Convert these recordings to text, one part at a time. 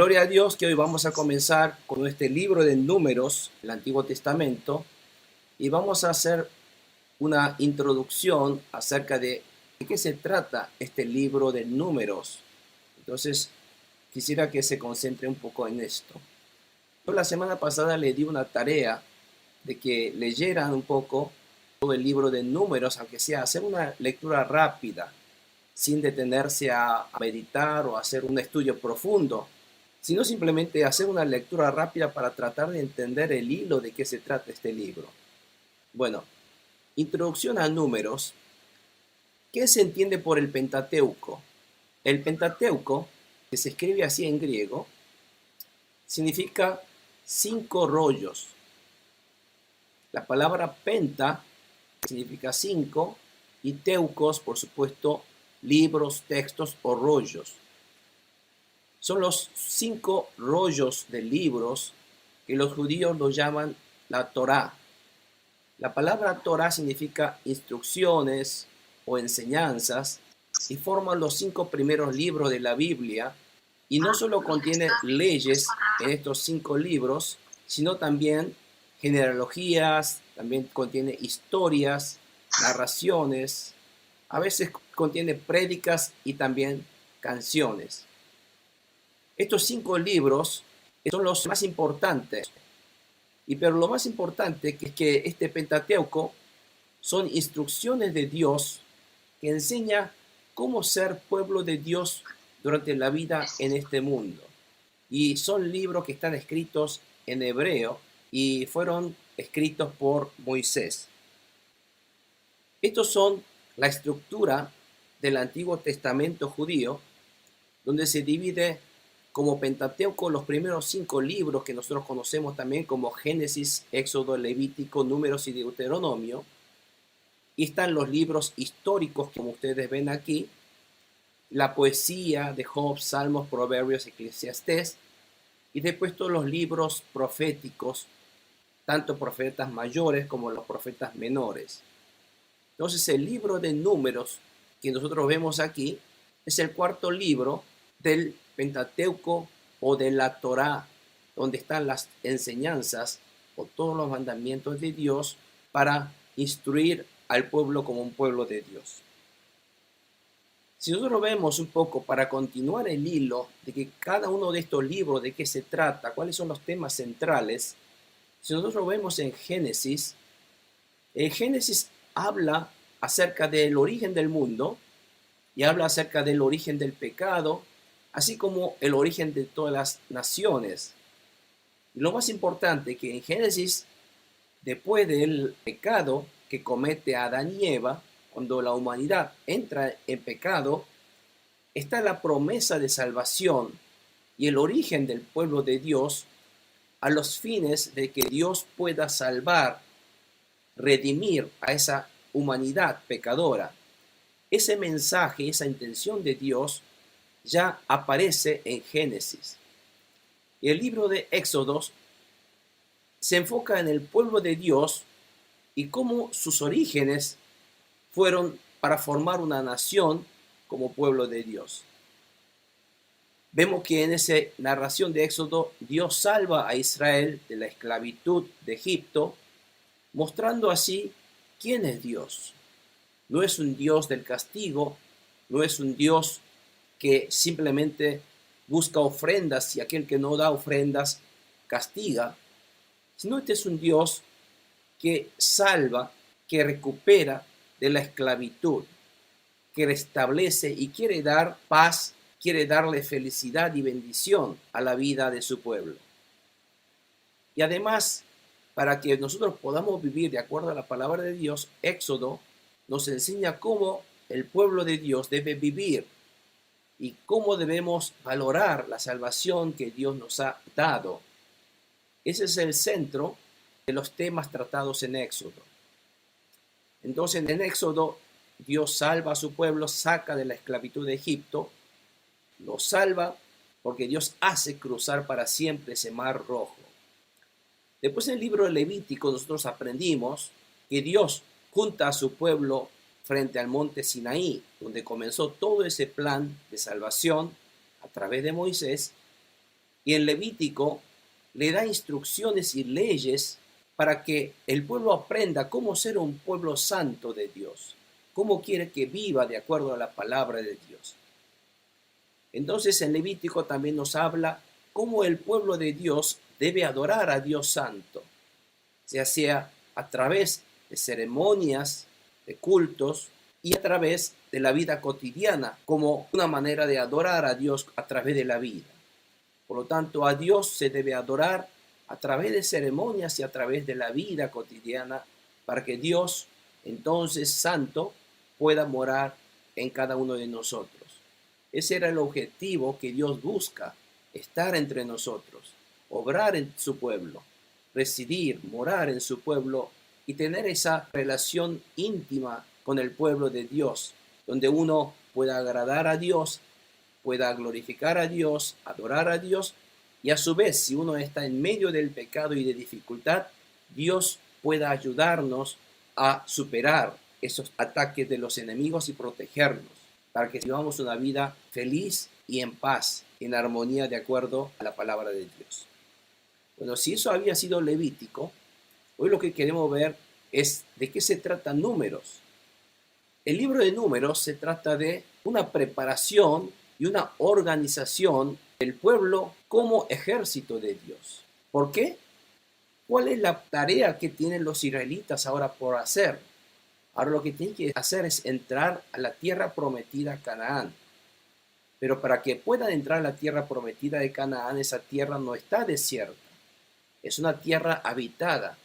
Gloria a Dios que hoy vamos a comenzar con este libro de Números, el Antiguo Testamento, y vamos a hacer una introducción acerca de qué se trata este libro de Números. Entonces, quisiera que se concentre un poco en esto. Yo la semana pasada le di una tarea de que leyeran un poco todo el libro de Números, aunque sea hacer una lectura rápida, sin detenerse a meditar o hacer un estudio profundo, sino simplemente hacer una lectura rápida para tratar de entender el hilo de qué se trata este libro. Bueno, introducción a Números. ¿Qué se entiende por el Pentateuco? El Pentateuco, que se escribe así en griego, significa 5 rollos. La palabra penta significa 5 y teucos, por supuesto, libros, textos o rollos. Son los 5 rollos de libros que los judíos lo llaman la Torá. La palabra Torá significa instrucciones o enseñanzas y forman los 5 primeros libros de la Biblia, y no solo contiene leyes en estos 5 libros, sino también genealogías, también contiene historias, narraciones, a veces contiene prédicas y también canciones. Estos 5 libros son los más importantes, pero lo más importante es que este Pentateuco son instrucciones de Dios que enseña cómo ser pueblo de Dios durante la vida en este mundo. Y son libros que están escritos en hebreo y fueron escritos por Moisés. Estos son la estructura del Antiguo Testamento judío, donde se divide como Pentateuco los primeros 5 libros que nosotros conocemos también como Génesis, Éxodo, Levítico, Números y Deuteronomio. Y están los libros históricos, como ustedes ven aquí, la poesía de Job, Salmos, Proverbios, Eclesiastés, y después todos los libros proféticos, tanto profetas mayores como los profetas menores. Entonces el libro de Números que nosotros vemos aquí es el 4º libro del Pentateuco o de la Torá, donde están las enseñanzas o todos los mandamientos de Dios para instruir al pueblo como un pueblo de Dios. Si nosotros vemos un poco, para continuar el hilo de que cada uno de estos libros, de qué se trata, cuáles son los temas centrales, si nosotros vemos en Génesis habla acerca del origen del mundo y habla acerca del origen del pecado, así como el origen de todas las naciones. Y lo más importante que en Génesis, después del pecado que comete Adán y Eva, cuando la humanidad entra en pecado, está la promesa de salvación y el origen del pueblo de Dios a los fines de que Dios pueda salvar, redimir a esa humanidad pecadora. Ese mensaje, esa intención de Dios ya aparece en Génesis. Y el libro de Éxodos se enfoca en el pueblo de Dios y cómo sus orígenes fueron para formar una nación como pueblo de Dios. Vemos que en esa narración de Éxodo, Dios salva a Israel de la esclavitud de Egipto, mostrando así quién es Dios. No es un Dios del castigo, no es un Dios que simplemente busca ofrendas y aquel que no da ofrendas castiga, sino este es un Dios que salva, que recupera de la esclavitud, que restablece y quiere dar paz, quiere darle felicidad y bendición a la vida de su pueblo. Y además, para que nosotros podamos vivir de acuerdo a la palabra de Dios, Éxodo nos enseña cómo el pueblo de Dios debe vivir y cómo debemos valorar la salvación que Dios nos ha dado. Ese es el centro de los temas tratados en Éxodo. Entonces, en Éxodo, Dios salva a su pueblo, saca de la esclavitud de Egipto, lo salva porque Dios hace cruzar para siempre ese mar rojo. Después, en el libro de Levítico, nosotros aprendimos que Dios junta a su pueblo frente al monte Sinaí, donde comenzó todo ese plan de salvación a través de Moisés. Y en Levítico le da instrucciones y leyes para que el pueblo aprenda cómo ser un pueblo santo de Dios, cómo quiere que viva de acuerdo a la palabra de Dios. Entonces en Levítico también nos habla cómo el pueblo de Dios debe adorar a Dios santo, ya sea a través de ceremonias, de cultos y a través de la vida cotidiana, como una manera de adorar a Dios a través de la vida. Por lo tanto, a Dios se debe adorar a través de ceremonias y a través de la vida cotidiana para que Dios, entonces santo, pueda morar en cada uno de nosotros. Ese era el objetivo que Dios busca, estar entre nosotros, obrar en su pueblo, residir, morar en su pueblo y tener esa relación íntima con el pueblo de Dios, donde uno pueda agradar a Dios, pueda glorificar a Dios, adorar a Dios, y a su vez, si uno está en medio del pecado y de dificultad, Dios pueda ayudarnos a superar esos ataques de los enemigos y protegernos, para que vivamos una vida feliz y en paz, en armonía de acuerdo a la palabra de Dios. Bueno, si eso había sido Levítico, hoy lo que queremos ver es de qué se trata Números. El libro de Números se trata de una preparación y una organización del pueblo como ejército de Dios. ¿Por qué? ¿Cuál es la tarea que tienen los israelitas ahora por hacer? Ahora lo que tienen que hacer es entrar a la tierra prometida Canaán. Pero para que puedan entrar a la tierra prometida de Canaán, esa tierra no está desierta. Es una tierra habitada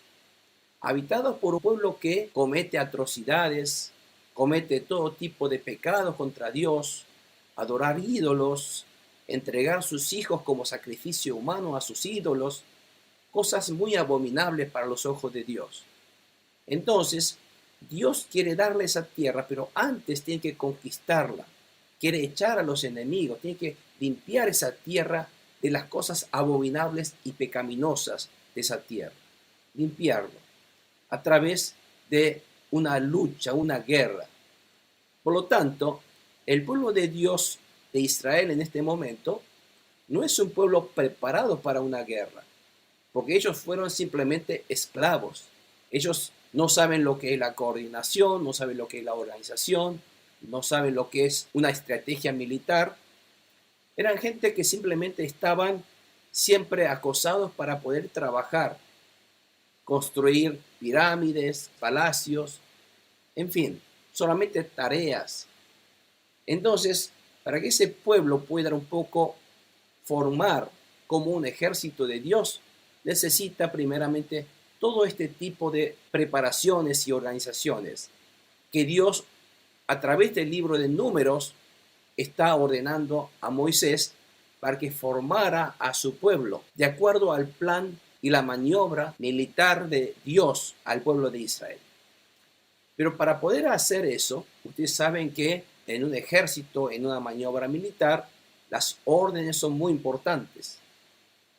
por un pueblo que comete atrocidades, comete todo tipo de pecados contra Dios, adorar ídolos, entregar sus hijos como sacrificio humano a sus ídolos, cosas muy abominables para los ojos de Dios. Entonces, Dios quiere darle esa tierra, pero antes tiene que conquistarla. Quiere echar a los enemigos, tiene que limpiar esa tierra de las cosas abominables y pecaminosas de esa tierra. Limpiarlo a través de una lucha, una guerra. Por lo tanto, el pueblo de Dios de Israel en este momento no es un pueblo preparado para una guerra, porque ellos fueron simplemente esclavos. Ellos no saben lo que es la coordinación, no saben lo que es la organización, no saben lo que es una estrategia militar. Eran gente que simplemente estaban siempre acosados para poder trabajar, construir pirámides, palacios, en fin, solamente tareas. Entonces, para que ese pueblo pueda un poco formar como un ejército de Dios, necesita primeramente todo este tipo de preparaciones y organizaciones que Dios, a través del libro de Números, está ordenando a Moisés para que formara a su pueblo de acuerdo al plan y la maniobra militar de Dios al pueblo de Israel. Pero para poder hacer eso, ustedes saben que en un ejército, en una maniobra militar, las órdenes son muy importantes.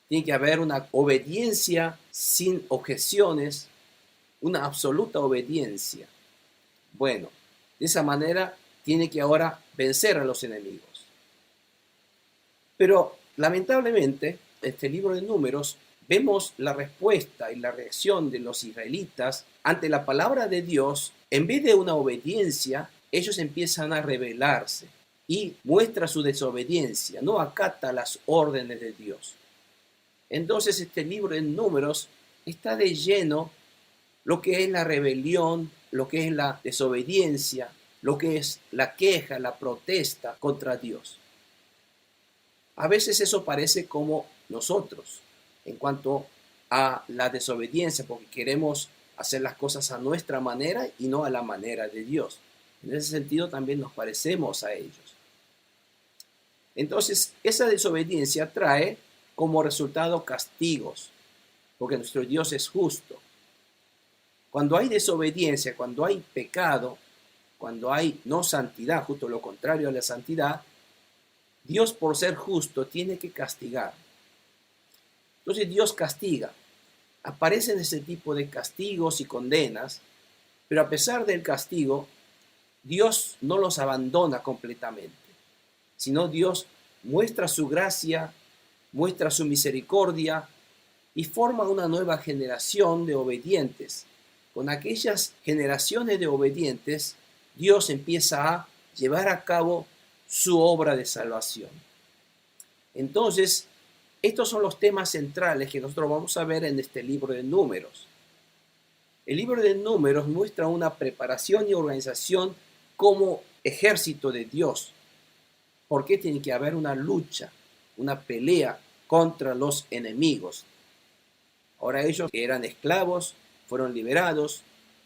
Tiene que haber una obediencia sin objeciones, una absoluta obediencia. Bueno, de esa manera tiene que ahora vencer a los enemigos. Pero lamentablemente, en este libro de Números, vemos la respuesta y la reacción de los israelitas ante la palabra de Dios. En vez de una obediencia, ellos empiezan a rebelarse y muestra su desobediencia, no acata las órdenes de Dios. Entonces este libro de Números está de lleno lo que es la rebelión, lo que es la desobediencia, lo que es la queja, la protesta contra Dios. A veces eso parece como nosotros en cuanto a la desobediencia, porque queremos hacer las cosas a nuestra manera y no a la manera de Dios. En ese sentido también nos parecemos a ellos. Entonces, esa desobediencia trae como resultado castigos, porque nuestro Dios es justo. Cuando hay desobediencia, cuando hay pecado, cuando hay no santidad, justo lo contrario a la santidad, Dios, por ser justo, tiene que castigar. Entonces Dios castiga. Aparecen ese tipo de castigos y condenas, pero a pesar del castigo, Dios no los abandona completamente, sino Dios muestra su gracia muestra su misericordia y forma una nueva generación de obedientes. Con aquellas generaciones de obedientes, Dios empieza a llevar a cabo su obra de salvación. Entonces, estos son los temas centrales que nosotros vamos a ver en este libro de Números. El libro de Números muestra una preparación y organización como ejército de Dios. ¿Por qué tiene que haber una lucha, una pelea contra los enemigos? Ahora ellos que eran esclavos fueron liberados,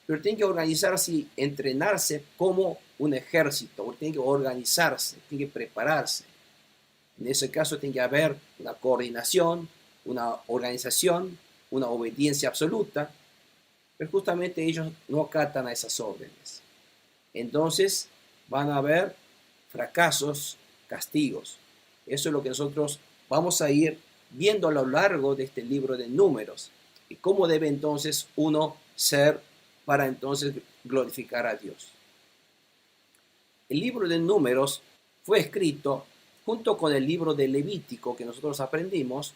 pero tienen que organizarse y entrenarse como un ejército, tienen que organizarse, tienen que prepararse. En ese caso tiene que haber una coordinación, una organización, una obediencia absoluta, pero justamente ellos no acatan a esas órdenes. Entonces van a haber fracasos, castigos. Eso es lo que nosotros vamos a ir viendo a lo largo de este libro de Números y cómo debe entonces uno ser para entonces glorificar a Dios. El libro de Números fue escrito junto con el libro de Levítico que nosotros aprendimos.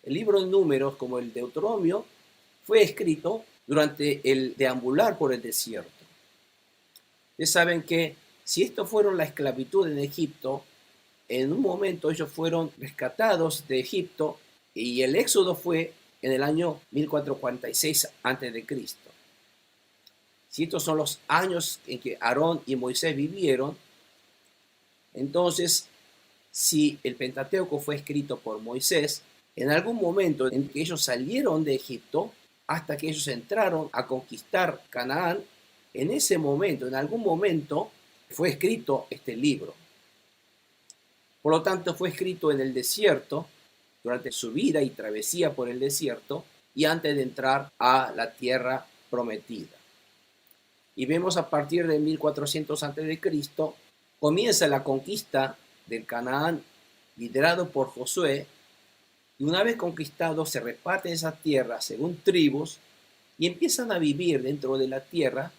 El libro de Números, como el Deuteronomio, fue escrito durante el deambular por el desierto. Ustedes saben que si esto fueron la esclavitud en Egipto, en un momento ellos fueron rescatados de Egipto y el éxodo fue en el año 1446 a.C. Si estos son los años en que Aarón y Moisés vivieron, entonces si el Pentateuco fue escrito por Moisés, en algún momento en que ellos salieron de Egipto hasta que ellos entraron a conquistar Canaán, en ese momento, en algún momento, fue escrito este libro. Por lo tanto, fue escrito en el desierto, durante su vida y travesía por el desierto, y antes de entrar a la tierra prometida. Y vemos a partir de 1400 a.C., comienza la conquista del Canaán, liderado por Josué, y una vez conquistado se reparten esas tierras según tribus, y empiezan a vivir dentro de la tierra,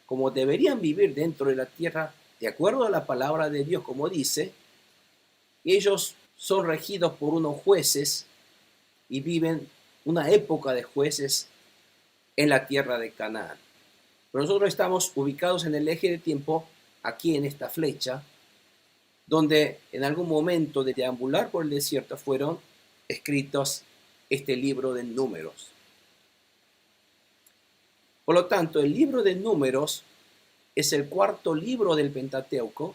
como deberían vivir dentro de la tierra, de acuerdo a la palabra de Dios, como dice. Ellos son regidos por unos jueces y viven una época de jueces en la tierra de Canaán. Pero nosotros estamos ubicados en el eje de tiempo, aquí en esta flecha, donde en algún momento de deambular por el desierto fueron escritos este libro de Números. Por lo tanto, el libro de Números es el cuarto libro del Pentateuco,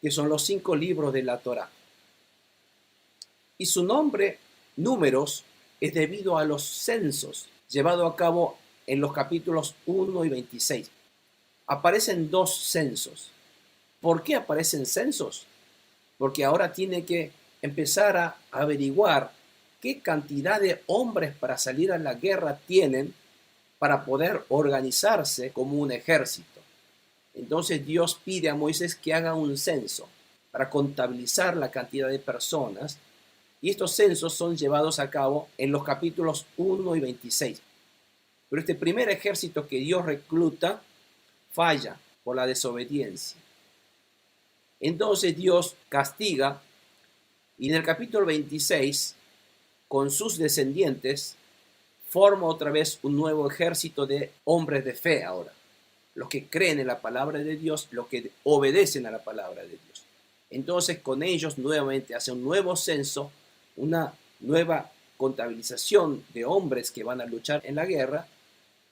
que son los 5 libros de la Torá. Y su nombre, Números, es debido a los censos llevados a cabo en los capítulos 1 y 26. Aparecen 2 censos. ¿Por qué aparecen censos? Porque ahora tiene que empezar a averiguar qué cantidad de hombres para salir a la guerra tienen para poder organizarse como un ejército. Entonces Dios pide a Moisés que haga un censo para contabilizar la cantidad de personas, y estos censos son llevados a cabo en los capítulos 1 y 26. Pero este primer ejército que Dios recluta falla por la desobediencia. Entonces Dios castiga, y en el capítulo 26, con sus descendientes, forma otra vez un nuevo ejército de hombres de fe ahora. Los que creen en la palabra de Dios, los que obedecen a la palabra de Dios. Entonces con ellos nuevamente hace un nuevo censo, una nueva contabilización de hombres que van a luchar en la guerra,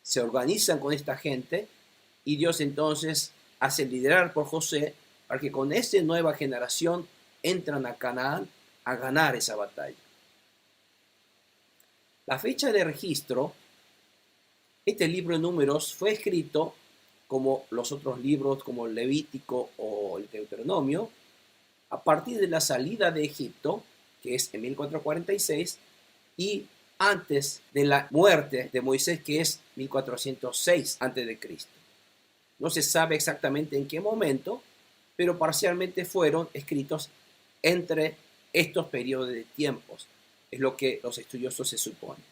se organizan con esta gente y Dios entonces hace liderar por José para que con esta nueva generación entran a Canaán a ganar esa batalla. La fecha de registro, este libro de Números fue escrito como los otros libros como el Levítico o el Deuteronomio, a partir de la salida de Egipto, que es en 1446, y antes de la muerte de Moisés, que es 1406 a.C. No se sabe exactamente en qué momento, pero parcialmente fueron escritos entre estos periodos de tiempos. Es lo que los estudiosos se suponen.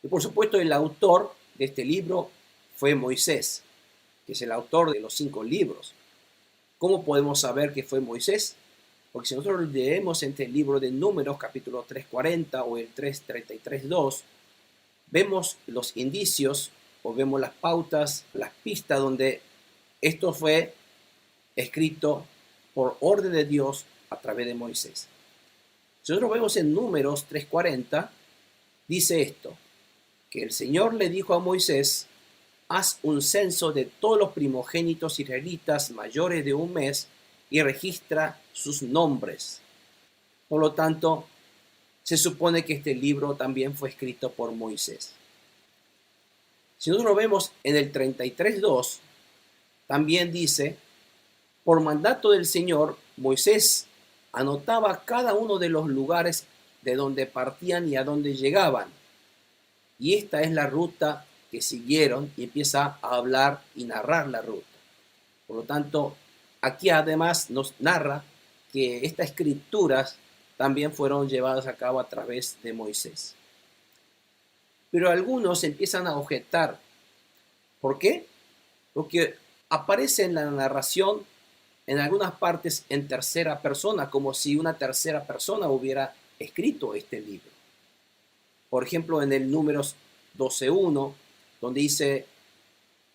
Y por supuesto el autor de este libro fue Moisés, que es el autor de los 5 libros. ¿Cómo podemos saber que fue Moisés? Porque si nosotros leemos entre el libro de Números, capítulo 3:40 o el 3:33:2, vemos los indicios o vemos las pautas, las pistas donde esto fue escrito por orden de Dios a través de Moisés. Si nosotros vemos en Números 3:40, dice esto, que el Señor le dijo a Moisés: haz un censo de todos los primogénitos israelitas mayores de 1 mes y registra sus nombres. Por lo tanto, se supone que este libro también fue escrito por Moisés. Si nosotros lo vemos en el 33:2, también dice: por mandato del Señor, Moisés anotaba cada uno de los lugares de donde partían y a donde llegaban. Y esta es la ruta que siguieron, y empieza a hablar y narrar la ruta. Por lo tanto, aquí además nos narra que estas escrituras también fueron llevadas a cabo a través de Moisés. Pero algunos empiezan a objetar. ¿Por qué? Porque aparece en la narración en algunas partes en tercera persona, como si una tercera persona hubiera escrito este libro. Por ejemplo, en el Números 12:1, donde dice: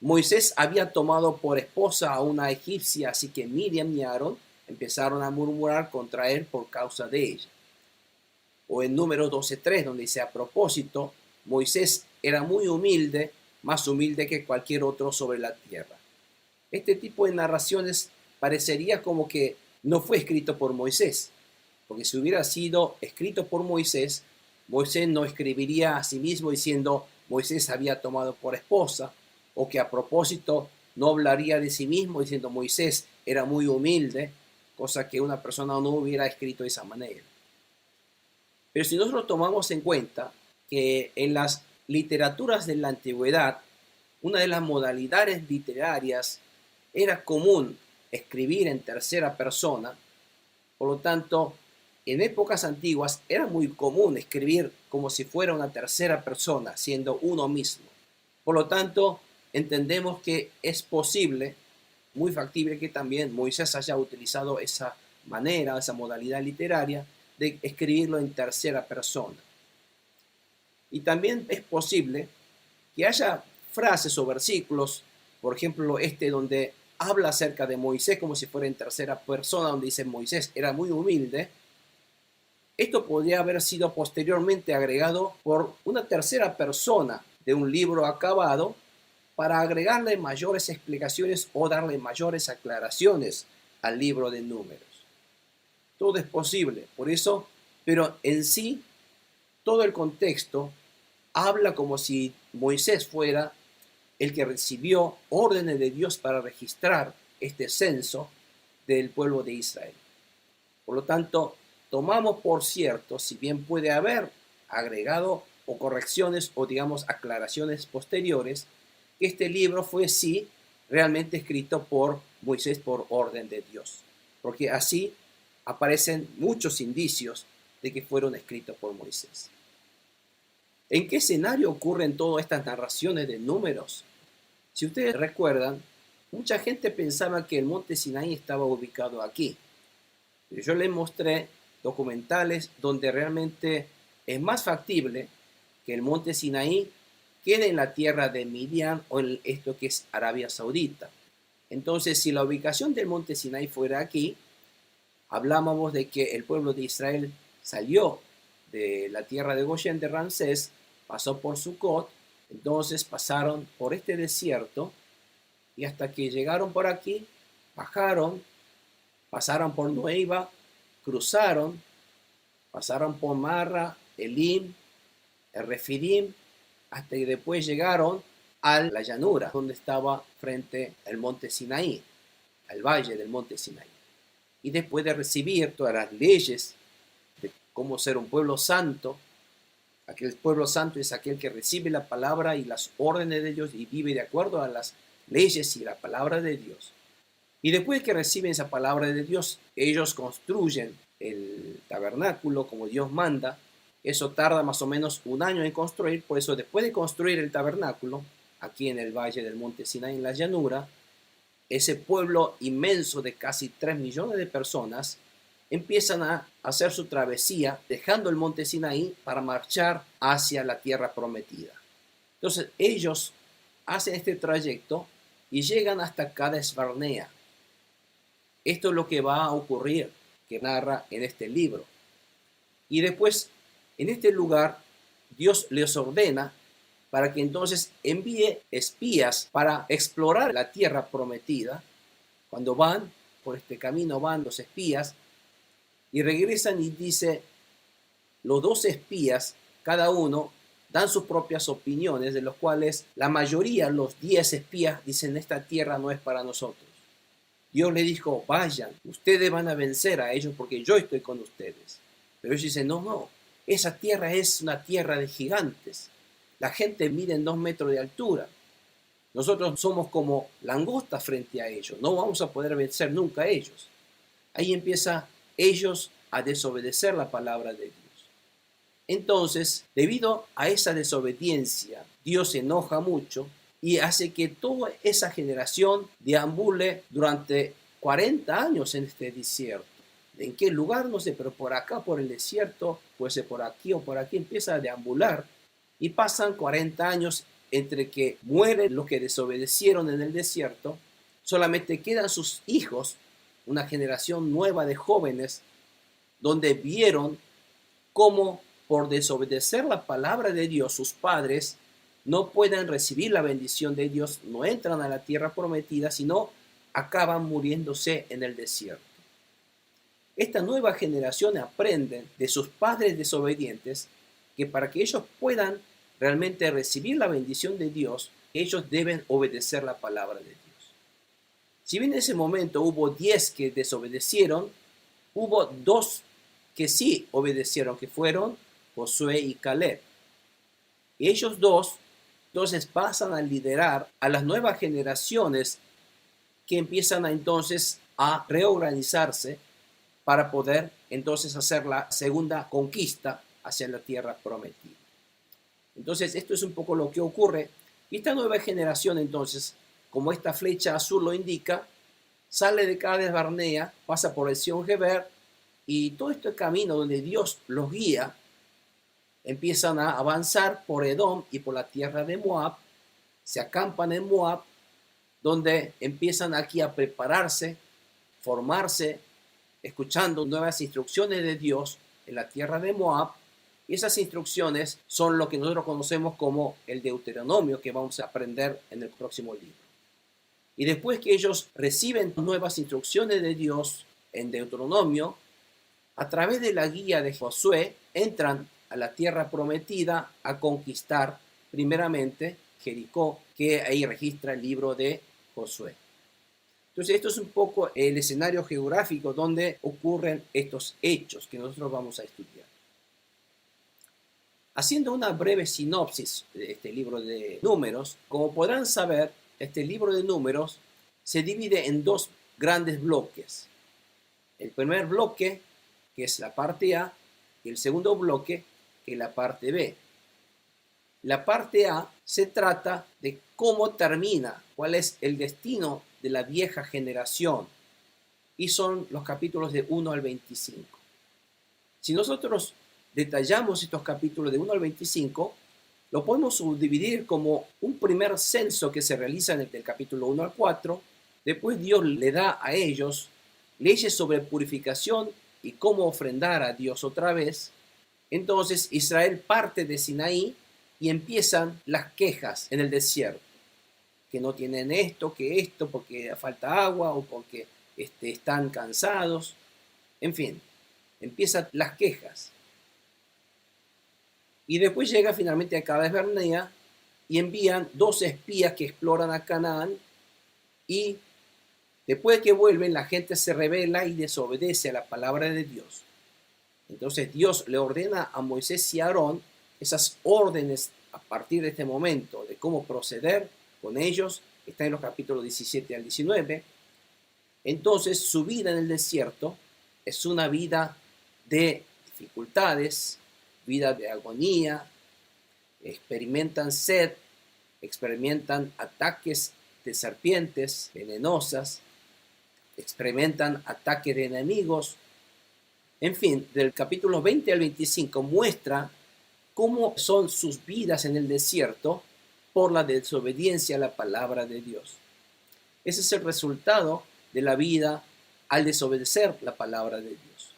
Moisés había tomado por esposa a una egipcia, así que Miriam y Aarón empezaron a murmurar contra él por causa de ella. O en Números 12:3, donde dice: a propósito, Moisés era muy humilde, más humilde que cualquier otro sobre la tierra. Este tipo de narraciones parecería como que no fue escrito por Moisés, porque si hubiera sido escrito por Moisés, Moisés no escribiría a sí mismo diciendo: Moisés había tomado por esposa, o que a propósito no hablaría de sí mismo diciendo: Moisés era muy humilde, cosa que una persona no hubiera escrito de esa manera. Pero si nosotros tomamos en cuenta que en las literaturas de la antigüedad, una de las modalidades literarias era común escribir en tercera persona, por lo tanto, en épocas antiguas era muy común escribir como si fuera una tercera persona, siendo uno mismo. Por lo tanto, entendemos que es posible, muy factible, que también Moisés haya utilizado esa manera, esa modalidad literaria de escribirlo en tercera persona. Y también es posible que haya frases o versículos, por ejemplo, donde habla acerca de Moisés como si fuera en tercera persona, donde dice: Moisés era muy humilde. Esto podría haber sido posteriormente agregado por una tercera persona de un libro acabado para agregarle mayores explicaciones o darle mayores aclaraciones al libro de Números. Todo es posible, por eso, pero en sí, todo el contexto habla como si Moisés fuera el que recibió órdenes de Dios para registrar este censo del pueblo de Israel. Por lo tanto, tomamos por cierto, si bien puede haber agregado o correcciones o digamos aclaraciones posteriores, que este libro fue sí realmente escrito por Moisés por orden de Dios, porque así aparecen muchos indicios de que fueron escritos por Moisés. ¿En qué escenario ocurren todas estas narraciones de Números? Si ustedes recuerdan, mucha gente pensaba que el monte Sinaí estaba ubicado aquí. Pero yo les mostré documentales donde realmente es más factible que el monte Sinaí quede en la tierra de Midian o en esto que es Arabia Saudita. Entonces, si la ubicación del monte Sinaí fuera aquí, hablábamos de que el pueblo de Israel salió de la tierra de Goshen de Ramsés, pasó por Sucot, entonces pasaron por este desierto y hasta que llegaron por aquí, bajaron, pasaron por Nueiva, cruzaron, pasaron por Marra, Elim, el Refidim, hasta que después llegaron a la llanura, donde estaba frente al monte Sinaí, al valle del monte Sinaí. Y después de recibir todas las leyes de cómo ser un pueblo santo, aquel pueblo santo es aquel que recibe la palabra y las órdenes de Dios y vive de acuerdo a las leyes y la palabra de Dios. Y después que reciben esa palabra de Dios, ellos construyen el tabernáculo como Dios manda. Eso tarda más o menos 1 año en construir. Por eso, después de construir el tabernáculo, aquí en el valle del monte Sinaí, en la llanura, ese pueblo inmenso de casi 3 millones de personas empiezan a hacer su travesía, dejando el monte Sinaí para marchar hacia la tierra prometida. Entonces ellos hacen este trayecto y llegan hasta Cades Barnea. Esto es lo que va a ocurrir, que narra en este libro. Y después, en este lugar, Dios les ordena para que entonces envíe espías para explorar la tierra prometida. Cuando van por este camino, van los espías y regresan y dice, los 12 espías, cada uno, dan sus propias opiniones, de los cuales la mayoría, los 10 espías, dicen, esta tierra no es para nosotros. Dios le dijo, vayan, ustedes van a vencer a ellos porque yo estoy con ustedes. Pero ellos dicen, no, esa tierra es una tierra de gigantes. La gente mide en 2 metros de altura. Nosotros somos como langostas frente a ellos. No vamos a poder vencer nunca a ellos. Ahí empieza ellos a desobedecer la palabra de Dios. Entonces, debido a esa desobediencia, Dios se enoja mucho y hace que toda esa generación deambule durante 40 años en este desierto. ¿En qué lugar? No sé, pero por acá, por el desierto, puede ser por aquí o por aquí, empieza a deambular y pasan 40 años entre que mueren los que desobedecieron en el desierto, solamente quedan sus hijos, una generación nueva de jóvenes, donde vieron cómo por desobedecer la palabra de Dios, sus padres no pueden recibir la bendición de Dios, no entran a la tierra prometida, sino acaban muriéndose en el desierto. Esta nueva generación aprende de sus padres desobedientes que para que ellos puedan realmente recibir la bendición de Dios, ellos deben obedecer la palabra de Dios. Si bien en ese momento hubo 10 que desobedecieron, hubo 2 que sí obedecieron, que fueron Josué y Caleb. Y ellos 2 entonces pasan a liderar a las nuevas generaciones que empiezan entonces a reorganizarse para poder entonces hacer la segunda conquista hacia la tierra prometida. Entonces esto es un poco lo que ocurre. Y esta nueva generación entonces, como esta flecha azul lo indica, sale de Cades Barnea, pasa por el Sion Geber y todo este camino donde Dios los guía, empiezan a avanzar por Edom y por la tierra de Moab, se acampan en Moab, donde empiezan aquí a prepararse, formarse, escuchando nuevas instrucciones de Dios en la tierra de Moab. Y esas instrucciones son lo que nosotros conocemos como el Deuteronomio, que vamos a aprender en el próximo libro. Y después que ellos reciben nuevas instrucciones de Dios en Deuteronomio, a través de la guía de Josué, entran a la tierra prometida a conquistar primeramente Jericó, que ahí registra el libro de Josué. Entonces esto es un poco el escenario geográfico donde ocurren estos hechos que nosotros vamos a estudiar. Haciendo una breve sinopsis de este libro de Números, como podrán saber, este libro de Números se divide en 2 grandes bloques. El primer bloque, que es la parte A, y el segundo bloque, que es la parte B. La parte A se trata de cómo termina, cuál es el destino de la vieja generación, y son los capítulos de 1 al 25. Si nosotros detallamos estos capítulos de 1 al 25, lo podemos subdividir como un primer censo que se realiza en el capítulo 1 al 4. Después Dios le da a ellos leyes sobre purificación y cómo ofrendar a Dios otra vez. Entonces Israel parte de Sinaí y empiezan las quejas en el desierto, que no tienen esto, porque falta agua o porque están cansados. En fin, empiezan las quejas. Y después llega finalmente a Cades Barnea y envían 2 espías que exploran a Canaán, y después de que vuelven la gente se rebela y desobedece a la palabra de Dios. Entonces Dios le ordena a Moisés y a Aarón esas órdenes a partir de este momento de cómo proceder con ellos. Está en los capítulos 17 al 19. Entonces su vida en el desierto es una vida de dificultades, vida de agonía, experimentan sed, experimentan ataques de serpientes venenosas, experimentan ataques de enemigos, En fin, del capítulo 20 al 25 muestra cómo son sus vidas en el desierto por la desobediencia a la palabra de Dios. Ese es el resultado de la vida al desobedecer la palabra de Dios.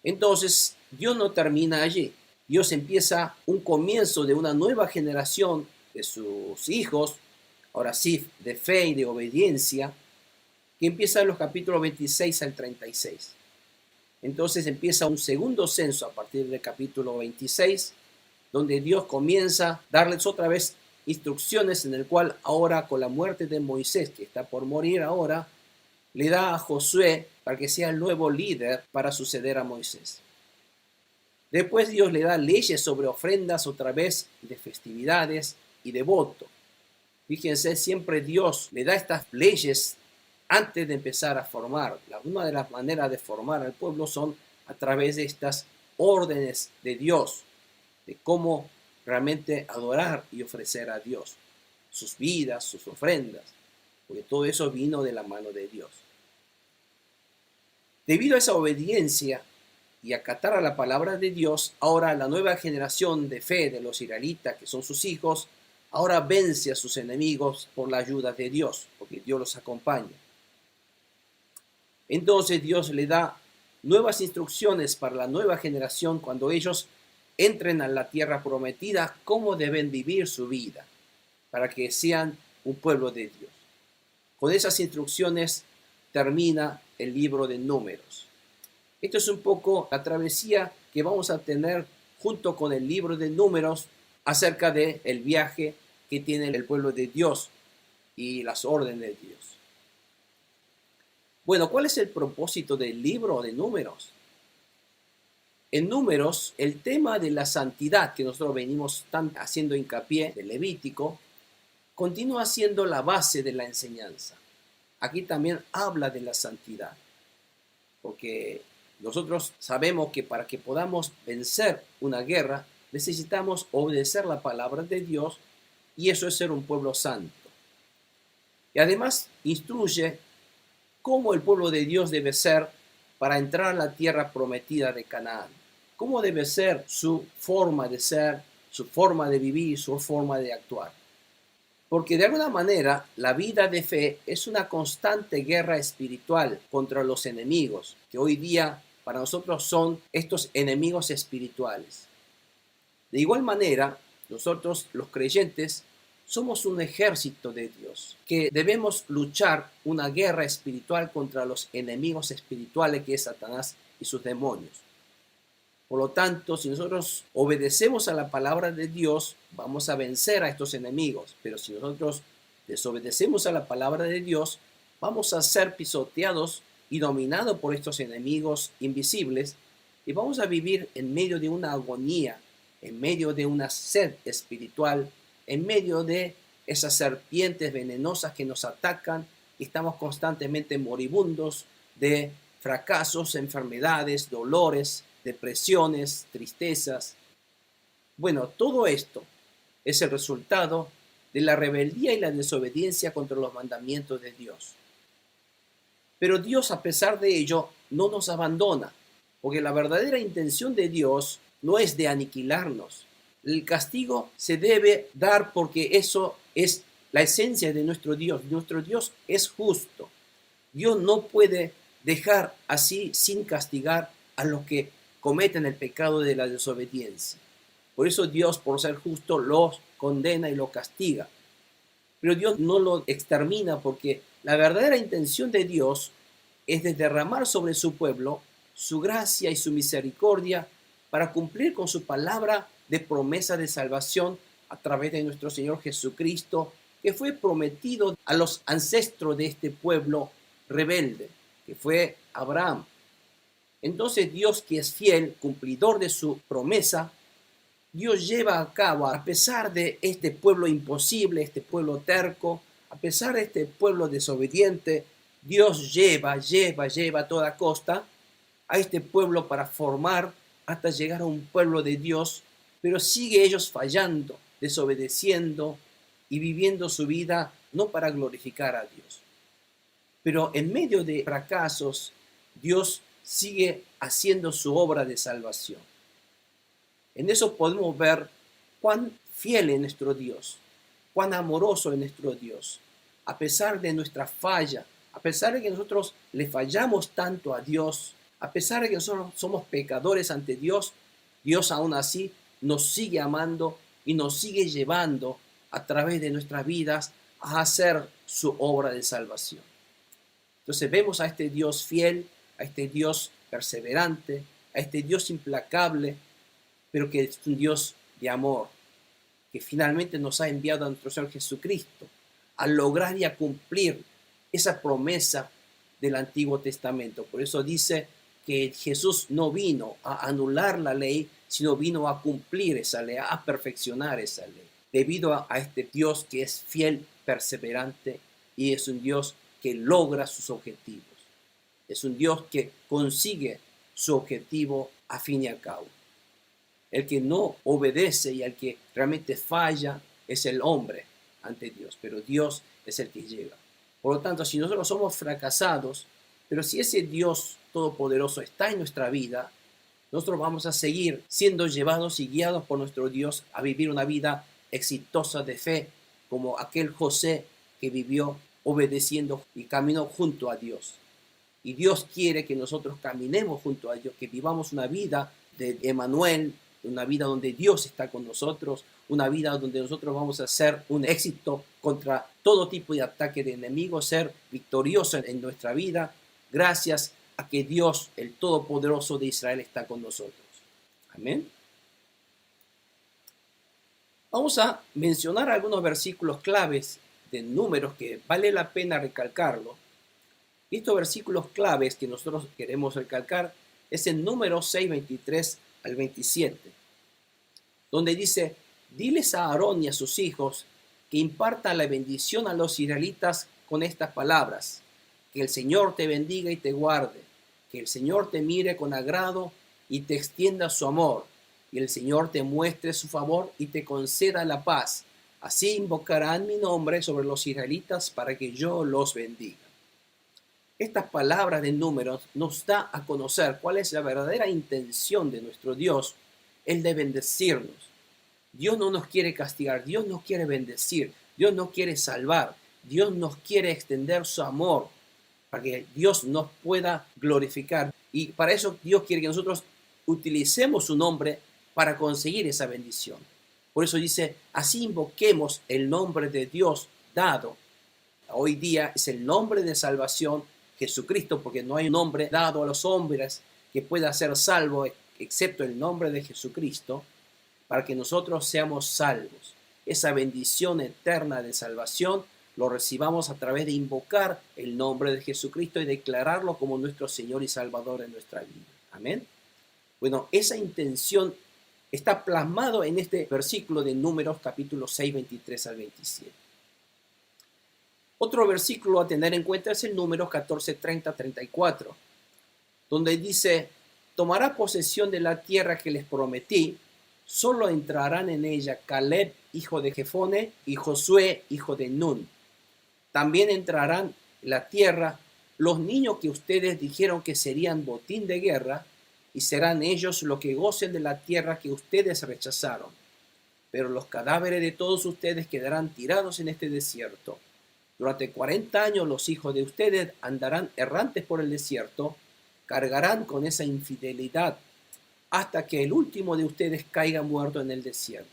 Entonces, Dios no termina allí. Dios empieza un comienzo de una nueva generación de sus hijos, ahora sí, de fe y de obediencia, que empieza en los capítulos 26 al 36. Entonces empieza un segundo censo a partir del capítulo 26, donde Dios comienza a darles otra vez instrucciones, en el cual ahora, con la muerte de Moisés, que está por morir ahora, le da a Josué para que sea el nuevo líder para suceder a Moisés. Después Dios le da leyes sobre ofrendas otra vez, de festividades y de voto. Fíjense, siempre Dios le da estas leyes antes de empezar a formar. Una de las maneras de formar al pueblo son a través de estas órdenes de Dios, de cómo realmente adorar y ofrecer a Dios, sus vidas, sus ofrendas, porque todo eso vino de la mano de Dios. Debido a esa obediencia y acatar a la palabra de Dios, ahora la nueva generación de fe de los israelitas, que son sus hijos, ahora vence a sus enemigos por la ayuda de Dios, porque Dios los acompaña. Entonces Dios le da nuevas instrucciones para la nueva generación cuando ellos entren a la tierra prometida, cómo deben vivir su vida, para que sean un pueblo de Dios. Con esas instrucciones termina el libro de Números. Esto es un poco la travesía que vamos a tener junto con el libro de Números acerca del viaje que tiene el pueblo de Dios y las órdenes de Dios. Bueno, ¿cuál es el propósito del libro de Números? En Números, el tema de la santidad que nosotros venimos haciendo hincapié de Levítico, continúa siendo la base de la enseñanza. Aquí también habla de la santidad, porque nosotros sabemos que para que podamos vencer una guerra, necesitamos obedecer la palabra de Dios, y eso es ser un pueblo santo. Y además instruye cómo el pueblo de Dios debe ser para entrar a la tierra prometida de Canaán. Cómo debe ser su forma de ser, su forma de vivir, su forma de actuar. Porque de alguna manera la vida de fe es una constante guerra espiritual contra los enemigos, que hoy día para nosotros son estos enemigos espirituales. De igual manera, nosotros los creyentes somos un ejército de Dios, que debemos luchar una guerra espiritual contra los enemigos espirituales que es Satanás y sus demonios. Por lo tanto, si nosotros obedecemos a la palabra de Dios, vamos a vencer a estos enemigos. Pero si nosotros desobedecemos a la palabra de Dios, vamos a ser pisoteados y dominados por estos enemigos invisibles, y vamos a vivir en medio de una agonía, en medio de una sed espiritual, en medio de esas serpientes venenosas que nos atacan, y estamos constantemente moribundos de fracasos, enfermedades, dolores, depresiones, tristezas. Bueno, todo esto es el resultado de la rebeldía y la desobediencia contra los mandamientos de Dios. Pero Dios, a pesar de ello, no nos abandona, porque la verdadera intención de Dios no es de aniquilarnos. El castigo se debe dar porque eso es la esencia de nuestro Dios. Nuestro Dios es justo. Dios no puede dejar así sin castigar a los que cometen el pecado de la desobediencia. Por eso Dios, por ser justo, los condena y los castiga. Pero Dios no lo extermina, porque la verdadera intención de Dios es de derramar sobre su pueblo su gracia y su misericordia para cumplir con su palabra de promesa de salvación a través de nuestro Señor Jesucristo, que fue prometido a los ancestros de este pueblo rebelde, que fue Abraham. Entonces Dios, que es fiel, cumplidor de su promesa, Dios lleva a cabo, a pesar de este pueblo imposible, este pueblo terco, a pesar de este pueblo desobediente, Dios lleva a toda costa a este pueblo para formar hasta llegar a un pueblo de Dios, pero sigue ellos fallando, desobedeciendo y viviendo su vida no para glorificar a Dios. Pero en medio de fracasos, Dios sigue haciendo su obra de salvación. En eso podemos ver cuán fiel es nuestro Dios, cuán amoroso es nuestro Dios. A pesar de nuestra falla, a pesar de que nosotros le fallamos tanto a Dios, a pesar de que nosotros somos pecadores ante Dios, Dios aún así nos sigue amando y nos sigue llevando a través de nuestras vidas a hacer su obra de salvación. Entonces vemos a este Dios fiel, a este Dios perseverante, a este Dios implacable, pero que es un Dios de amor, que finalmente nos ha enviado a nuestro Señor Jesucristo a lograr y a cumplir esa promesa del Antiguo Testamento. Por eso dice que Jesús no vino a anular la ley, sino vino a cumplir esa ley, a perfeccionar esa ley. Debido a este Dios que es fiel, perseverante y es un Dios que logra sus objetivos. Es un Dios que consigue su objetivo a fin y a cabo. El que no obedece y el que realmente falla es el hombre ante Dios, pero Dios es el que llega. Por lo tanto, si nosotros somos fracasados, pero si ese Dios todopoderoso está en nuestra vida, nosotros vamos a seguir siendo llevados y guiados por nuestro Dios a vivir una vida exitosa de fe, como aquel José que vivió obedeciendo y caminó junto a Dios. Y Dios quiere que nosotros caminemos junto a Dios, que vivamos una vida de Emmanuel, una vida donde Dios está con nosotros, una vida donde nosotros vamos a ser un éxito contra todo tipo de ataque de enemigos, ser victoriosos en nuestra vida, gracias a que Dios, el Todopoderoso de Israel, está con nosotros. Amén. Vamos a mencionar algunos versículos claves de Números que vale la pena recalcarlo. Estos versículos claves que nosotros queremos recalcar es en Números 6, 23 al 27, donde dice: diles a Aarón y a sus hijos que impartan la bendición a los israelitas con estas palabras: que el Señor te bendiga y te guarde, que el Señor te mire con agrado y te extienda su amor, y el Señor te muestre su favor y te conceda la paz. Así invocarán mi nombre sobre los israelitas para que yo los bendiga. Estas palabras de Números nos da a conocer cuál es la verdadera intención de nuestro Dios, el de bendecirnos. Dios no nos quiere castigar, Dios nos quiere bendecir, Dios nos quiere salvar, Dios nos quiere extender su amor para que Dios nos pueda glorificar. Y para eso Dios quiere que nosotros utilicemos su nombre para conseguir esa bendición. Por eso dice: así invoquemos el nombre de Dios dado. Hoy día es el nombre de salvación, Jesucristo, porque no hay un nombre dado a los hombres que pueda ser salvo excepto el nombre de Jesucristo, para que nosotros seamos salvos. Esa bendición eterna de salvación lo recibamos a través de invocar el nombre de Jesucristo y declararlo como nuestro Señor y Salvador en nuestra vida. Amén. Bueno, esa intención está plasmado en este versículo de Números capítulo 6, 23 al 27. Otro versículo a tener en cuenta es el Números 14, 30, 34, donde dice: tomará posesión de la tierra que les prometí, solo entrarán en ella Caleb, hijo de Jefone, y Josué, hijo de Nun. También entrarán en la tierra los niños que ustedes dijeron que serían botín de guerra, y serán ellos los que gocen de la tierra que ustedes rechazaron. Pero los cadáveres de todos ustedes quedarán tirados en este desierto. Durante 40 años los hijos de ustedes andarán errantes por el desierto, cargarán con esa infidelidad hasta que el último de ustedes caiga muerto en el desierto.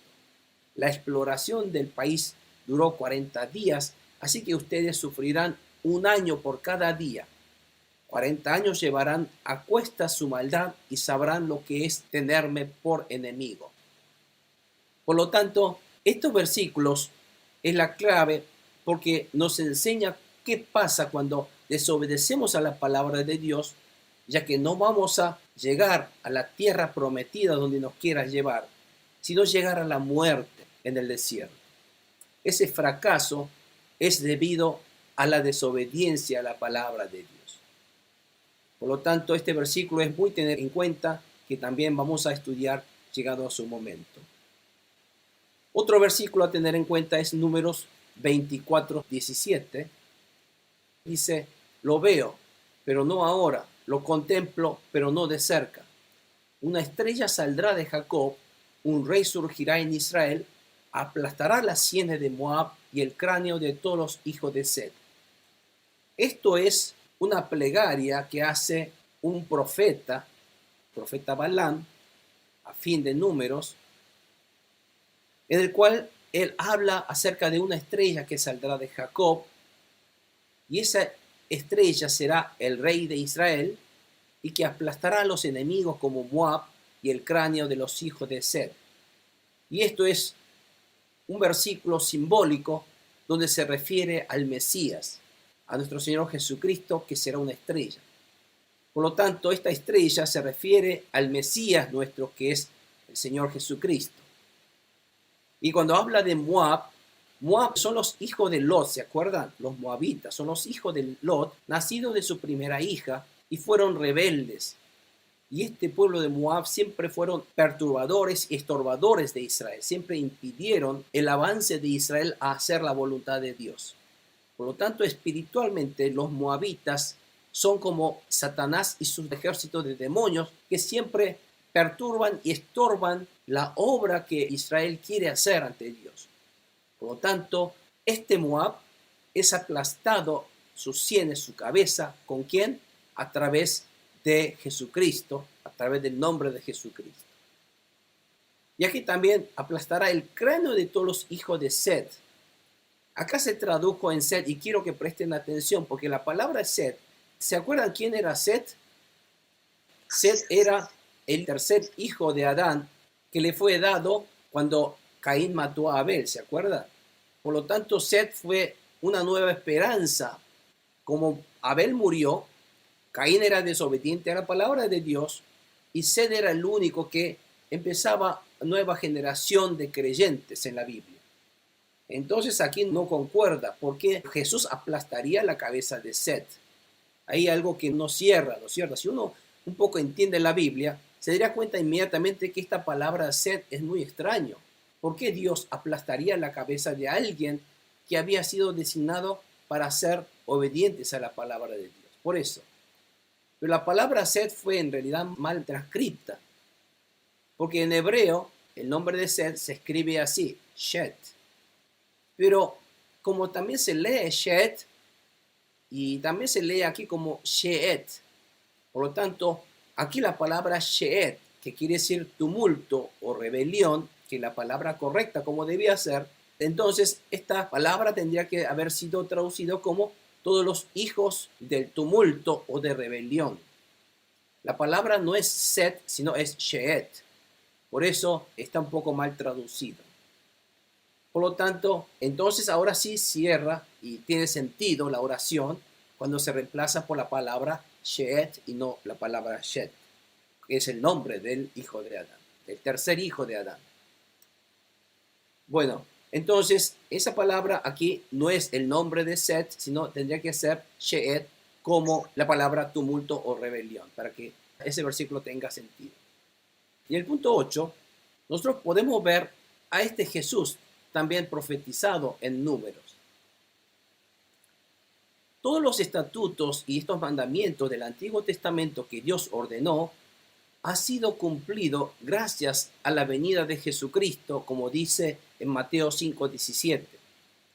La exploración del país duró 40 días, así que ustedes sufrirán 1 año por cada día. 40 años llevarán a cuestas su maldad y sabrán lo que es tenerme por enemigo. Por lo tanto, estos versículos es la clave porque nos enseña qué pasa cuando desobedecemos a la palabra de Dios, ya que no vamos a llegar a la tierra prometida donde nos quiera llevar, sino llegar a la muerte en el desierto. Ese fracaso es debido a la desobediencia a la palabra de Dios. Por lo tanto, este versículo es muy tener en cuenta, que también vamos a estudiar llegado a su momento. Otro versículo a tener en cuenta es Números 24, 17. Dice: lo veo, pero no ahora. lo contemplo, pero no de cerca. Una estrella saldrá de Jacob, un rey surgirá en Israel, aplastará las sienes de Moab y el cráneo de todos los hijos de Sed. Esto es una plegaria que hace un profeta Balaam, a fin de Números, en el cual él habla acerca de una estrella que saldrá de Jacob, y esa estrella será el rey de Israel, y que aplastará a los enemigos como Moab y el cráneo de los hijos de Sed. Y esto es un versículo simbólico donde se refiere al Mesías, a nuestro Señor Jesucristo, que será una estrella. Por lo tanto, esta estrella se refiere al Mesías nuestro, que es el Señor Jesucristo. Y cuando habla de Moab, Moab son los hijos de Lot, ¿se acuerdan? Los moabitas son los hijos de Lot, nacidos de su primera hija, y fueron rebeldes. Y este pueblo de Moab siempre fueron perturbadores y estorbadores de Israel. Siempre impidieron el avance de Israel a hacer la voluntad de Dios. Por lo tanto, espiritualmente, los moabitas son como Satanás y sus ejércitos de demonios que siempre perturban y estorban la obra que Israel quiere hacer ante Dios. Por lo tanto, este Moab es aplastado, sus sienes, su cabeza, ¿con quién? A través de Jesucristo, a través del nombre de Jesucristo. Y aquí también aplastará el cráneo de todos los hijos de Sed. Acá se tradujo en Sed, y quiero que presten atención, porque la palabra Sed, ¿se acuerdan quién era Sed? Sed era el tercer hijo de Adán, que le fue dado cuando Caín mató a Abel, ¿se acuerdan? Por lo tanto, Sed fue una nueva esperanza. Como Abel murió, Caín era desobediente a la palabra de Dios, y Sed era el único que empezaba nueva generación de creyentes en la Biblia. Entonces aquí no concuerda, porque Jesús aplastaría la cabeza de Sed. Hay algo que no cierra, ¿no es cierto? Si uno un poco entiende la Biblia, se daría cuenta inmediatamente que esta palabra Sed es muy extraño. ¿Por qué Dios aplastaría la cabeza de alguien que había sido designado para ser obedientes a la palabra de Dios? Por eso. Pero la palabra Sed fue en realidad mal transcripta, porque en hebreo el nombre de Sed se escribe así, Shet. Pero como también se lee Shet, y también se lee aquí como Sheet, por lo tanto, aquí la palabra Sheet, que quiere decir tumulto o rebelión, que es la palabra correcta como debía ser, entonces esta palabra tendría que haber sido traducido como todos los hijos del tumulto o de rebelión. La palabra no es Set, sino es Sheet. Por eso está un poco mal traducido. Por lo tanto, entonces ahora sí cierra y tiene sentido la oración cuando se reemplaza por la palabra Sheet y no la palabra Shet, que es el nombre del hijo de Adán, del tercer hijo de Adán. Bueno, entonces esa palabra aquí no es el nombre de Set, sino tendría que ser Sheet como la palabra tumulto o rebelión, para que ese versículo tenga sentido. Y el punto 8, nosotros podemos ver a este Jesús también profetizado en Números. Todos los estatutos y estos mandamientos del Antiguo Testamento que Dios ordenó ha sido cumplido gracias a la venida de Jesucristo, como dice en Mateo 5:17.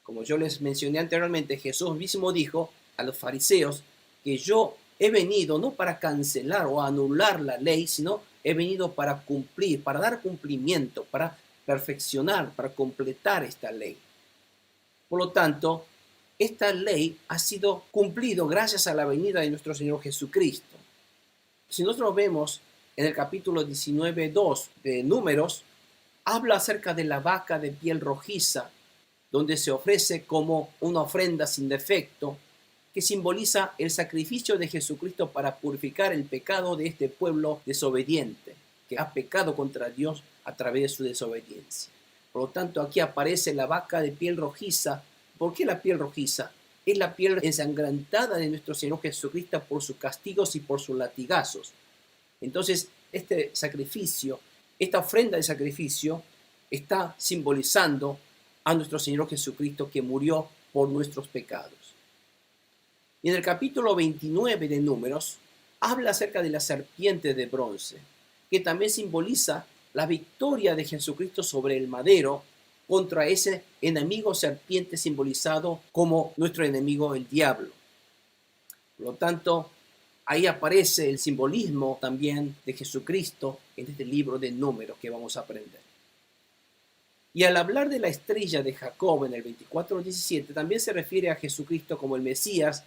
Como yo les mencioné anteriormente, Jesús mismo dijo a los fariseos que yo he venido no para cancelar o anular la ley, sino he venido para cumplir, para dar cumplimiento, para perfeccionar, para completar esta ley. Por lo tanto, esta ley ha sido cumplido gracias a la venida de nuestro Señor Jesucristo. Si nosotros vemos en el capítulo 19:2 de Números, habla acerca de la vaca de piel rojiza, donde se ofrece como una ofrenda sin defecto, que simboliza el sacrificio de Jesucristo para purificar el pecado de este pueblo desobediente, que ha pecado contra Dios a través de su desobediencia. Por lo tanto, aquí aparece la vaca de piel rojiza. ¿Por qué la piel rojiza? Es la piel ensangrentada de nuestro Señor Jesucristo por sus castigos y por sus latigazos. Entonces, este sacrificio, esta ofrenda de sacrificio, está simbolizando a nuestro Señor Jesucristo que murió por nuestros pecados. Y en el capítulo 29 de Números, habla acerca de la serpiente de bronce, que también simboliza la victoria de Jesucristo sobre el madero contra ese enemigo serpiente simbolizado como nuestro enemigo el diablo. Por lo tanto, ahí aparece el simbolismo también de Jesucristo en este libro de Números que vamos a aprender. Y al hablar de la estrella de Jacob en el 24:17, también se refiere a Jesucristo como el Mesías,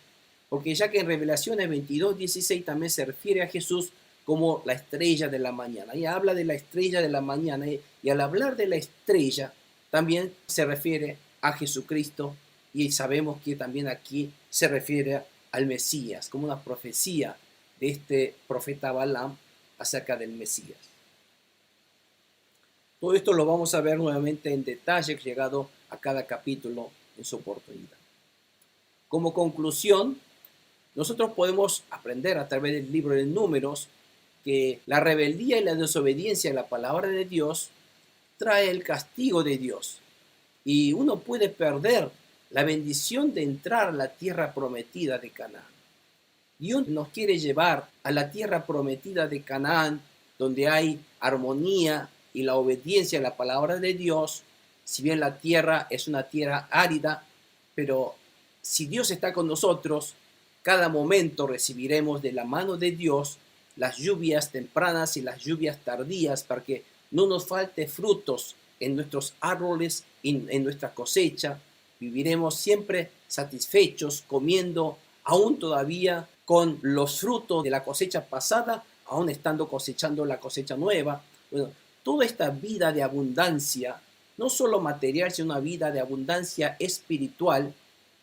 porque ya que en Revelaciones 22:16 también se refiere a Jesús como la estrella de la mañana. Y habla de la estrella de la mañana, y al hablar de la estrella también se refiere a Jesucristo, y sabemos que también aquí se refiere al Mesías, como una profecía de este profeta Balaam acerca del Mesías. Todo esto lo vamos a ver nuevamente en detalle llegado a cada capítulo en su oportunidad. Como conclusión, nosotros podemos aprender a través del libro de Números que la rebeldía y la desobediencia a la palabra de Dios trae el castigo de Dios. Y uno puede perder la bendición de entrar a la tierra prometida de Canaán. Dios nos quiere llevar a la tierra prometida de Canaán, donde hay armonía y la obediencia a la palabra de Dios. Si bien la tierra es una tierra árida, pero si Dios está con nosotros, cada momento recibiremos de la mano de Dios las lluvias tempranas y las lluvias tardías para que no nos falte frutos en nuestros árboles y en nuestra cosecha. Viviremos siempre satisfechos, comiendo aún todavía con los frutos de la cosecha pasada, aún estando cosechando la cosecha nueva. Bueno, toda esta vida de abundancia, no solo material, sino una vida de abundancia espiritual,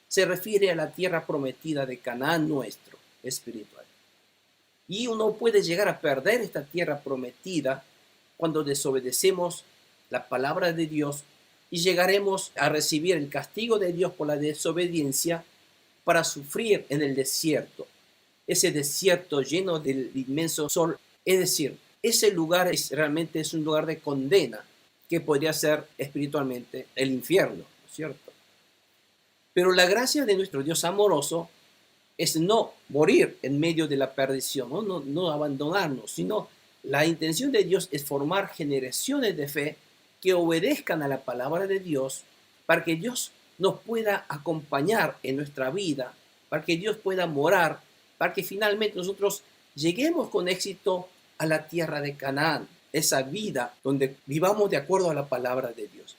se refiere a la tierra prometida de Canaán nuestro, espiritual. Y uno puede llegar a perder esta tierra prometida cuando desobedecemos la palabra de Dios y llegaremos a recibir el castigo de Dios por la desobediencia para sufrir en el desierto. Ese desierto lleno del inmenso sol, es decir, ese lugar realmente es un lugar de condena que podría ser espiritualmente el infierno, ¿no es cierto? Pero la gracia de nuestro Dios amoroso es no morir en medio de la perdición, no abandonarnos, sino la intención de Dios es formar generaciones de fe que obedezcan a la palabra de Dios para que Dios nos pueda acompañar en nuestra vida, para que Dios pueda morar, para que finalmente nosotros lleguemos con éxito a la tierra de Canaán, esa vida donde vivamos de acuerdo a la palabra de Dios.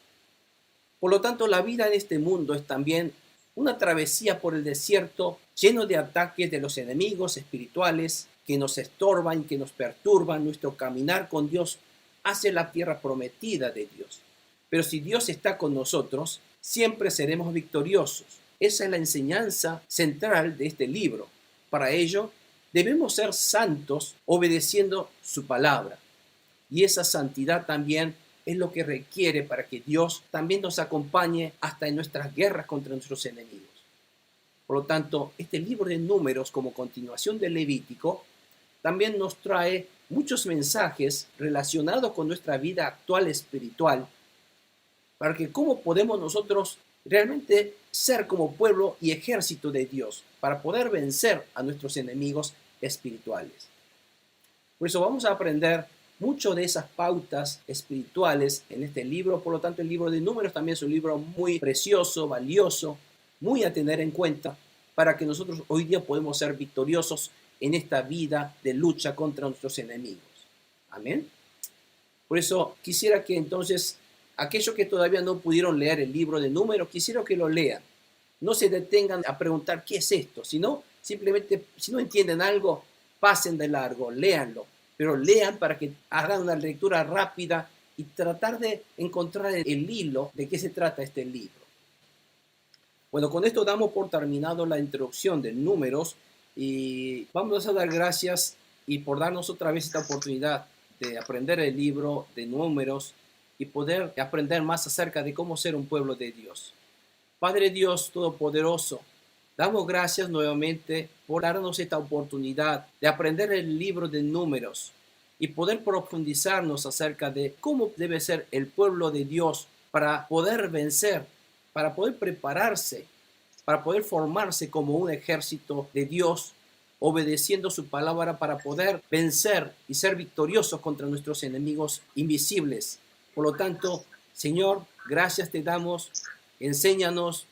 Por lo tanto, la vida en este mundo es también una travesía por el desierto lleno de ataques de los enemigos espirituales que nos estorban, que nos perturban nuestro caminar con Dios hacia la tierra prometida de Dios. Pero si Dios está con nosotros, siempre seremos victoriosos. Esa es la enseñanza central de este libro. Para ello, debemos ser santos obedeciendo su palabra. Y esa santidad también es lo que requiere para que Dios también nos acompañe hasta en nuestras guerras contra nuestros enemigos. Por lo tanto, este libro de Números, como continuación del Levítico, también nos trae muchos mensajes relacionados con nuestra vida actual espiritual, para que cómo podemos nosotros realmente ser como pueblo y ejército de Dios, para poder vencer a nuestros enemigos espirituales. Por eso vamos a aprender mucho de esas pautas espirituales en este libro. Por lo tanto, el libro de Números también es un libro muy precioso, valioso, muy a tener en cuenta para que nosotros hoy día podamos ser victoriosos en esta vida de lucha contra nuestros enemigos. Amén. Por eso quisiera que entonces aquellos que todavía no pudieron leer el libro de Números, quisiera que lo lean. No se detengan a preguntar qué es esto, sino simplemente si no entienden algo, pasen de largo, léanlo. Pero lean para que hagan una lectura rápida y tratar de encontrar el hilo de qué se trata este libro. Bueno, con esto damos por terminado la introducción de Números y vamos a dar gracias y por darnos otra vez esta oportunidad de aprender el libro de Números y poder aprender más acerca de cómo ser un pueblo de Dios. Padre Dios Todopoderoso, damos gracias nuevamente por darnos esta oportunidad de aprender el libro de Números y poder profundizarnos acerca de cómo debe ser el pueblo de Dios para poder vencer, para poder prepararse, para poder formarse como un ejército de Dios obedeciendo su palabra para poder vencer y ser victoriosos contra nuestros enemigos invisibles. Por lo tanto, Señor, gracias te damos, enséñanos,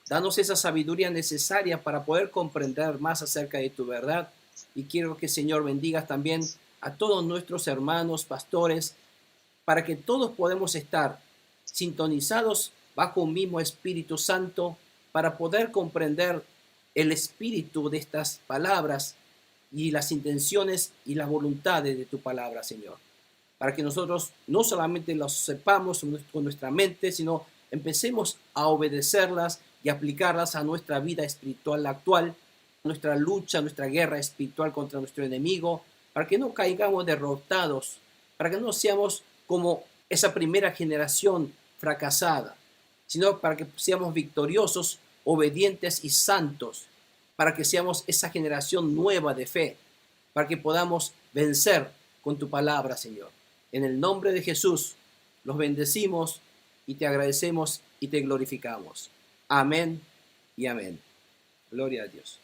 danos esa sabiduría necesaria para poder comprender más acerca de tu verdad. Y quiero que, Señor, bendigas también a todos nuestros hermanos, pastores, para que todos podamos estar sintonizados bajo un mismo Espíritu Santo para poder comprender el espíritu de estas palabras y las intenciones y las voluntades de tu palabra, Señor. Para que nosotros no solamente las sepamos con nuestra mente, sino empecemos a obedecerlas y aplicarlas a nuestra vida espiritual actual, nuestra lucha, nuestra guerra espiritual contra nuestro enemigo, para que no caigamos derrotados, para que no seamos como esa primera generación fracasada, sino para que seamos victoriosos, obedientes y santos, para que seamos esa generación nueva de fe, para que podamos vencer con tu palabra, Señor. En el nombre de Jesús, los bendecimos y te agradecemos y te glorificamos. Amén y amén. Gloria a Dios.